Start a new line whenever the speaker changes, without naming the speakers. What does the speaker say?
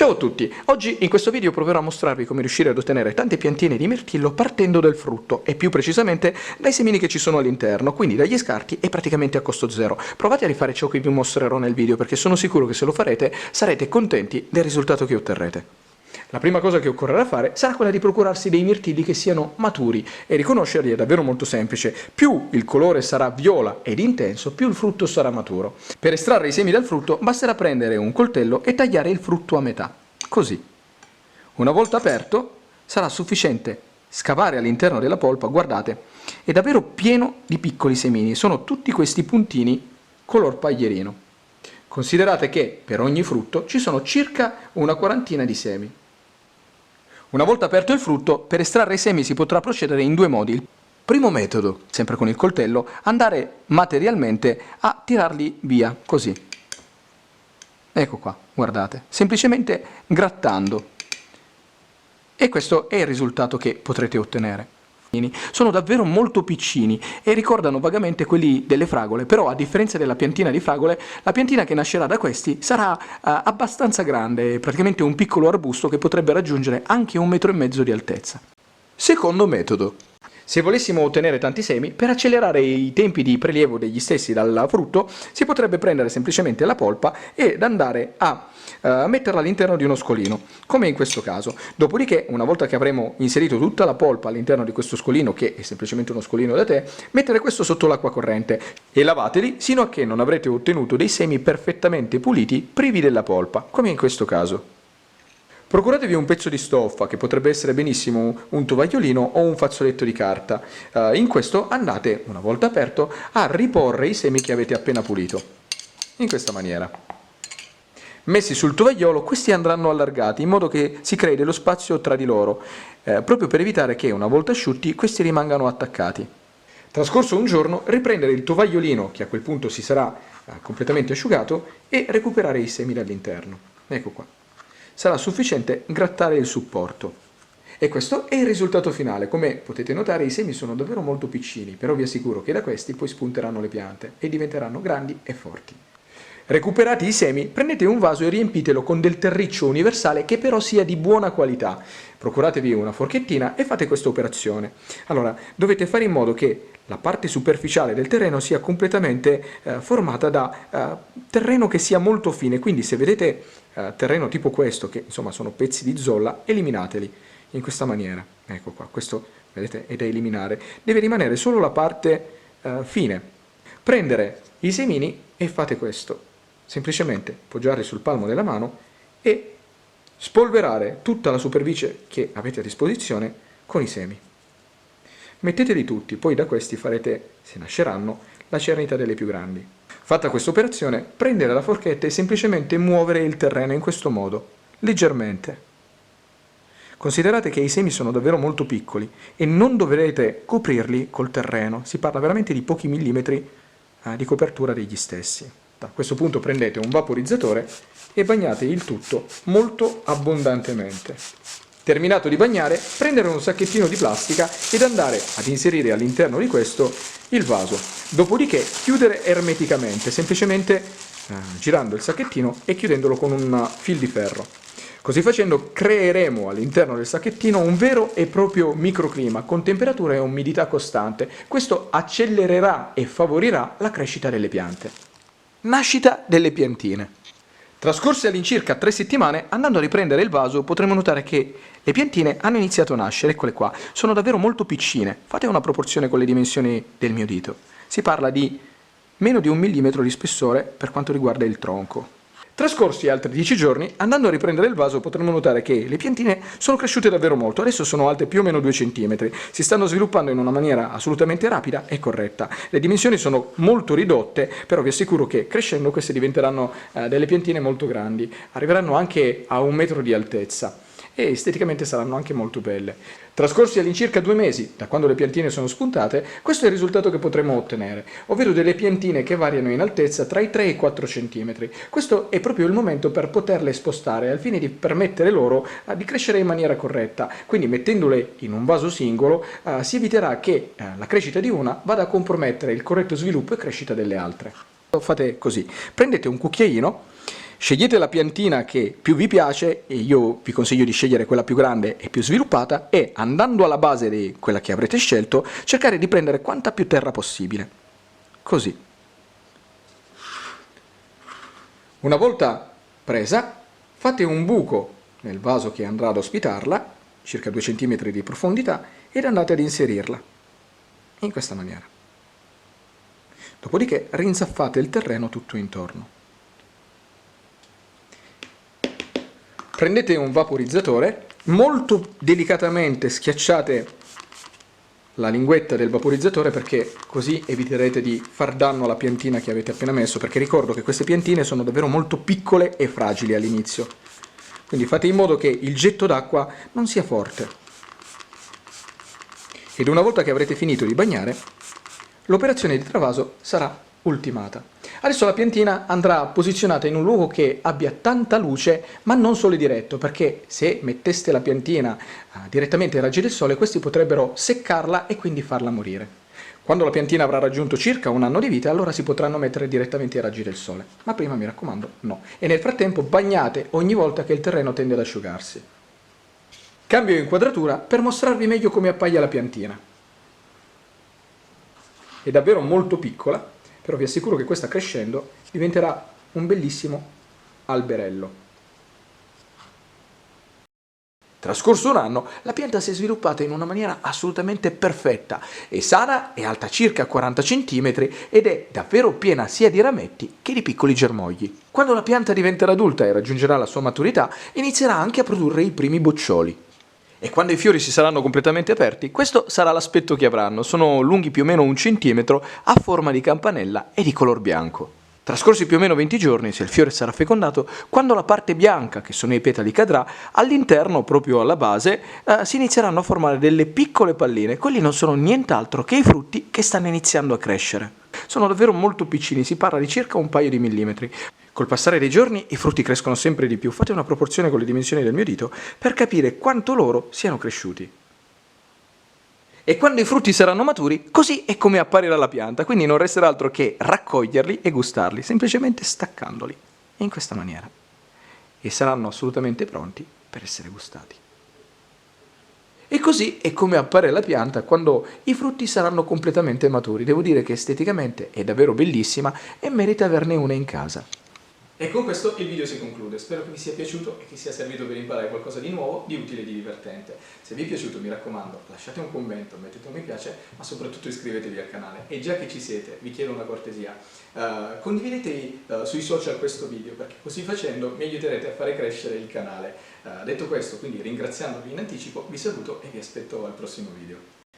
Ciao a tutti, oggi in questo video proverò a mostrarvi come riuscire ad ottenere tante piantine di mirtillo partendo dal frutto e più precisamente dai semini che ci sono all'interno, quindi dagli scarti e praticamente a costo zero. Provate a rifare ciò che vi mostrerò nel video perché sono sicuro che se lo farete sarete contenti del risultato che otterrete. La prima cosa che occorrerà fare sarà quella di procurarsi dei mirtilli che siano maturi e riconoscerli è davvero molto semplice. Più il colore sarà viola ed intenso, più il frutto sarà maturo. Per estrarre i semi dal frutto basterà prendere un coltello e tagliare il frutto a metà, così. Una volta aperto sarà sufficiente scavare all'interno della polpa, guardate, è davvero pieno di piccoli semini, sono tutti questi puntini color paglierino. Considerate che per ogni frutto ci sono circa una quarantina di semi. Una volta aperto il frutto, per estrarre i semi si potrà procedere in due modi. Il primo metodo, sempre con il coltello, andare materialmente a tirarli via, così. Ecco qua, guardate, semplicemente grattando. E questo è il risultato che potrete ottenere. Sono davvero molto piccini e ricordano vagamente quelli delle fragole, però a differenza della piantina di fragole, la piantina che nascerà da questi sarà abbastanza grande, praticamente un piccolo arbusto che potrebbe raggiungere anche 1,5 metri di altezza. Secondo metodo. Se volessimo ottenere tanti semi, per accelerare i tempi di prelievo degli stessi dal frutto, si potrebbe prendere semplicemente la polpa ed andare a metterla all'interno di uno scolino, come in questo caso. Dopodiché, una volta che avremo inserito tutta la polpa all'interno di questo scolino, che è semplicemente uno scolino da tè, mettere questo sotto l'acqua corrente e lavateli sino a che non avrete ottenuto dei semi perfettamente puliti, privi della polpa, come in questo caso. Procuratevi un pezzo di stoffa, che potrebbe essere benissimo un tovagliolino o un fazzoletto di carta. In questo andate, una volta aperto, a riporre i semi che avete appena pulito. In questa maniera. Messi sul tovagliolo, questi andranno allargati in modo che si crei dello spazio tra di loro, proprio per evitare che, una volta asciutti, questi rimangano attaccati. Trascorso un giorno, riprendere il tovagliolino, che a quel punto si sarà completamente asciugato, e recuperare i semi dall'interno. Ecco qua. Sarà sufficiente grattare il supporto. E questo è il risultato finale. Come potete notare, i semi sono davvero molto piccini, però vi assicuro che da questi poi spunteranno le piante e diventeranno grandi e forti. Recuperati i semi, prendete un vaso e riempitelo con del terriccio universale che però sia di buona qualità. Procuratevi una forchettina e fate questa operazione. Allora, dovete fare in modo che la parte superficiale del terreno sia completamente formata da terreno che sia molto fine, quindi se vedete terreno tipo questo, che insomma sono pezzi di zolla, eliminateli in questa maniera. Ecco qua, questo vedete è da eliminare. Deve rimanere solo la parte fine. Prendere i semini e fate questo. Semplicemente poggiarli sul palmo della mano e spolverare tutta la superficie che avete a disposizione con i semi. Metteteli tutti, poi da questi farete, se nasceranno, la cernita delle più grandi. Fatta questa operazione, prendere la forchetta e semplicemente muovere il terreno in questo modo, leggermente. Considerate che i semi sono davvero molto piccoli e non dovrete coprirli col terreno, si parla veramente di pochi millimetri di copertura degli stessi. A questo punto prendete un vaporizzatore e bagnate il tutto molto abbondantemente. Terminato di bagnare, prendere un sacchettino di plastica ed andare ad inserire all'interno di questo il vaso. Dopodiché chiudere ermeticamente, semplicemente girando il sacchettino e chiudendolo con un fil di ferro. Così facendo creeremo all'interno del sacchettino un vero e proprio microclima con temperatura e umidità costante. Questo accelererà e favorirà la crescita delle piante. Nascita delle piantine. Trascorse all'incirca 3 settimane, andando a riprendere il vaso, potremo notare che le piantine hanno iniziato a nascere, eccole qua, sono davvero molto piccine, fate una proporzione con le dimensioni del mio dito. Si parla di meno di 1 millimetro di spessore per quanto riguarda il tronco. Trascorsi altri 10 giorni, andando a riprendere il vaso potremo notare che le piantine sono cresciute davvero molto, adesso sono alte più o meno 2 cm, si stanno sviluppando in una maniera assolutamente rapida e corretta. Le dimensioni sono molto ridotte, però vi assicuro che crescendo queste diventeranno delle piantine molto grandi, arriveranno anche a 1 metro di altezza e esteticamente saranno anche molto belle. Trascorsi all'incirca 2 mesi da quando le piantine sono spuntate, questo è il risultato che potremo ottenere, ovvero delle piantine che variano in altezza tra i 3 e i 4 cm. Questo è proprio il momento per poterle spostare al fine di permettere loro di crescere in maniera corretta, quindi mettendole in un vaso singolo si eviterà che la crescita di una vada a compromettere il corretto sviluppo e crescita delle altre. Fate così, prendete un cucchiaino, Scegliete la piantina che più vi piace, e io vi consiglio di scegliere quella più grande e più sviluppata, e andando alla base di quella che avrete scelto, cercare di prendere quanta più terra possibile. Così. Una volta presa, fate un buco nel vaso che andrà ad ospitarla, circa 2 cm di profondità, ed andate ad inserirla, in questa maniera. Dopodiché rinzaffate il terreno tutto intorno. Prendete un vaporizzatore, molto delicatamente schiacciate la linguetta del vaporizzatore perché così eviterete di far danno alla piantina che avete appena messo, perché ricordo che queste piantine sono davvero molto piccole e fragili all'inizio. Quindi fate in modo che il getto d'acqua non sia forte. Ed una volta che avrete finito di bagnare, l'operazione di travaso sarà ultimata. Adesso la piantina andrà posizionata in un luogo che abbia tanta luce, ma non sole diretto, perché se metteste la piantina direttamente ai raggi del sole, questi potrebbero seccarla e quindi farla morire. Quando la piantina avrà raggiunto circa 1 anno di vita, allora si potranno mettere direttamente ai raggi del sole. Ma prima, mi raccomando, no. E nel frattempo bagnate ogni volta che il terreno tende ad asciugarsi. Cambio inquadratura per mostrarvi meglio come appaia la piantina. È davvero molto piccola, però vi assicuro che questa crescendo diventerà un bellissimo alberello. Trascorso 1 anno, la pianta si è sviluppata in una maniera assolutamente perfetta, è sana, è alta circa 40 cm ed è davvero piena sia di rametti che di piccoli germogli. Quando la pianta diventerà adulta e raggiungerà la sua maturità, inizierà anche a produrre i primi boccioli. E quando i fiori si saranno completamente aperti, questo sarà l'aspetto che avranno. Sono lunghi più o meno 1 centimetro, a forma di campanella e di color bianco. Trascorsi più o meno 20 giorni, se il fiore sarà fecondato, quando la parte bianca, che sono i petali, cadrà, all'interno, proprio alla base, si inizieranno a formare delle piccole palline. Quelli non sono nient'altro che i frutti che stanno iniziando a crescere. Sono davvero molto piccini, si parla di circa un paio di millimetri. Col passare dei giorni i frutti crescono sempre di più, fate una proporzione con le dimensioni del mio dito per capire quanto loro siano cresciuti. E quando i frutti saranno maturi, così è come apparirà la pianta, quindi non resterà altro che raccoglierli e gustarli, semplicemente staccandoli, in questa maniera. E saranno assolutamente pronti per essere gustati. E così è come appare la pianta quando i frutti saranno completamente maturi. Devo dire che esteticamente è davvero bellissima e merita averne una in casa. E con questo il video si conclude, spero che vi sia piaciuto e che sia servito per imparare qualcosa di nuovo, di utile e di divertente. Se vi è piaciuto, mi raccomando, lasciate un commento, mettete un mi piace, ma soprattutto iscrivetevi al canale. E già che ci siete, vi chiedo una cortesia, condividetevi sui social questo video, perché così facendo mi aiuterete a fare crescere il canale. Detto questo, quindi ringraziandovi in anticipo, vi saluto e vi aspetto al prossimo video.